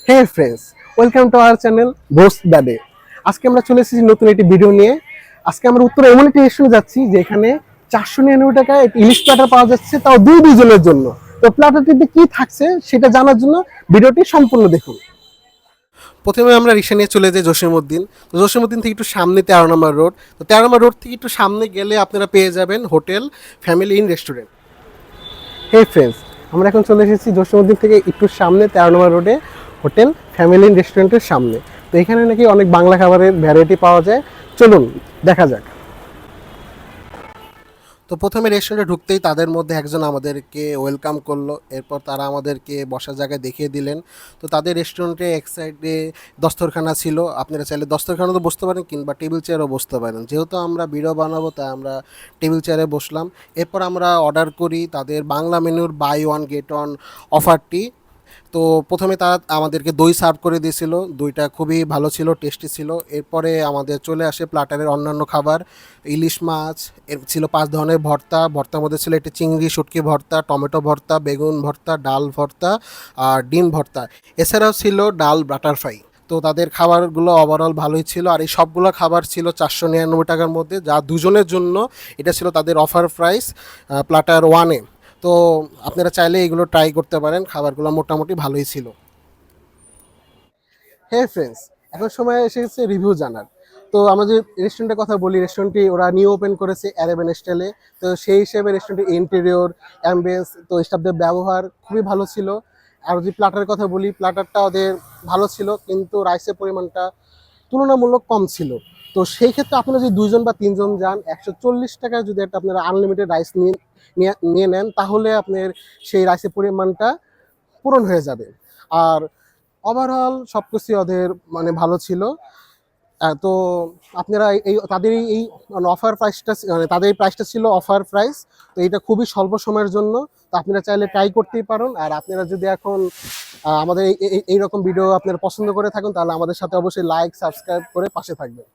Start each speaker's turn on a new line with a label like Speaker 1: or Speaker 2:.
Speaker 1: Hey friends, welcome to our channel roast the day. আজকে আমরা চলে এসেছি নতুন একটি ভিডিও নিয়ে। আজকে আমরা উত্তরে এমন একটি রেস্টুরেন্টে যাচ্ছি যেখানে 499 টাকায় ইলিশ প্ল্যাটার পাওয়া যাচ্ছে, তাও দুজনের জন্য। তো প্ল্যাটারটিতে কি থাকছে সেটা জানার জন্য ভিডিওটি সম্পূর্ণ দেখুন। প্রথমে আমরা রিক্সা নিয়ে চলে যাই জসীমউদ্দিন। তো জসীমউদ্দিন থেকে একটু সামনে 13 নম্বর রোড। তো 13 নম্বর রোড থেকে একটু সামনে গেলে আপনারা পেয়ে যাবেন hotel family in restaurant. Hey friends, আমরা এখন চলে এসেছি জসীমউদ্দিন থেকে একটু সামনে 13 নম্বর রোডে হোটেল ফ্যামিলি রেস্টুরেন্টের সামনে। তো এখানে নাকি অনেক বাংলা খাবারের ভ্যারাইটি পাওয়া যায়, চলুন দেখা যাক। তো প্রথমে রেস্টুরেন্টে ঢুকতেই তাদের মধ্যে একজন আমাদেরকে ওয়েলকাম করলো, এরপর তারা আমাদেরকে বসার জায়গায় দেখিয়ে দিলেন। তো তাদের রেস্টুরেন্টে এক সাইডে দস্তরখানা ছিল, আপনারা চাইলে দস্তরখানাতেও বসতে পারেন কিংবা টেবিল চেয়ারও বসতে পারেন। যেহেতু আমরা ভিডিও বানাবো তাই আমরা টেবিল চেয়ারে বসলাম। এরপর আমরা অর্ডার করি তাদের বাংলা মেনুর বাই ওয়ান গেট ওয়ান অফারটি। তো প্রথমে তারা আমাদেরকে দই সার্ভ করে দিয়েছিল, দইটা খুবই ভালো ছিল, টেস্টি ছিল। এরপরে আমাদের চলে আসে প্ল্যাটারের অন্যান্য খাবার। ইলিশ মাছ, এর ছিল 5 ধরনের ভর্তা। ভর্তার মধ্যে ছিল একটি চিংড়ি শুটকি ভর্তা, টমেটো ভর্তা, বেগুন ভর্তা, ডাল ভর্তা আর ডিম ভর্তা। এছাড়াও ছিল ডাল বাটার ফ্রাই। তো তাদের খাবারগুলো ওভারঅল ভালোই ছিল, আর এই সবগুলো খাবার ছিল 499 টাকার মধ্যে, যা দুজনের জন্য। এটা ছিল তাদের অফার প্রাইস প্ল্যাটার ওয়ানে। তো আপনারা চাইলে এগুলো ট্রাই করতে পারেন, খাবারগুলো মোটামুটি ভালোই ছিল। হ্যাঁ ফ্রেন্ডস, এখন সময় এসে গেছে রিভিউ জানার। তো আমরা যে রেস্টুরেন্টের কথা বলি, রেস্টুরেন্টটি ওরা নিউ ওপেন করেছে অ্যারাবিয়ান স্টাইলে। তো সেই হিসেবে রেস্টুরেন্টের ইন্টেরিয়র, অ্যাম্বিয়েন্স, তো স্টাফদের ব্যবহার খুবই ভালো ছিল। আর যদি প্ল্যাটারের কথা বলি, প্ল্যাটারটা ওদের ভালো ছিল, কিন্তু রাইসের পরিমাণটা তুলনামূলক কম ছিল। তো সেই ক্ষেত্রে আপনারা যদি 2 জন বা 3 জন যান, 140 টাকায় যদি একটা আপনারা আনলিমিটেড রাইস নিয়ে নেন, তাহলে আপনার সেই রাইসের পরিমাণটা পূরণ হয়ে যাবে। আর ওভারঅল সব কিছুই ওদের মানে ভালো ছিল। তো আপনারা এই তাদের এই মানে অফার প্রাইসটা, মানে তাদের এই প্রাইসটা ছিল অফার প্রাইস। তো এটা খুবই স্বল্প সময়ের জন্য। তো আপনারা চাইলে ট্রাই করতেই পারেন। আর আপনারা যদি এখন আমাদের এইরকম ভিডিও আপনারা পছন্দ করে থাকেন, তাহলে আমাদের সাথে অবশ্যই লাইক সাবস্ক্রাইব করে পাশে থাকবেন।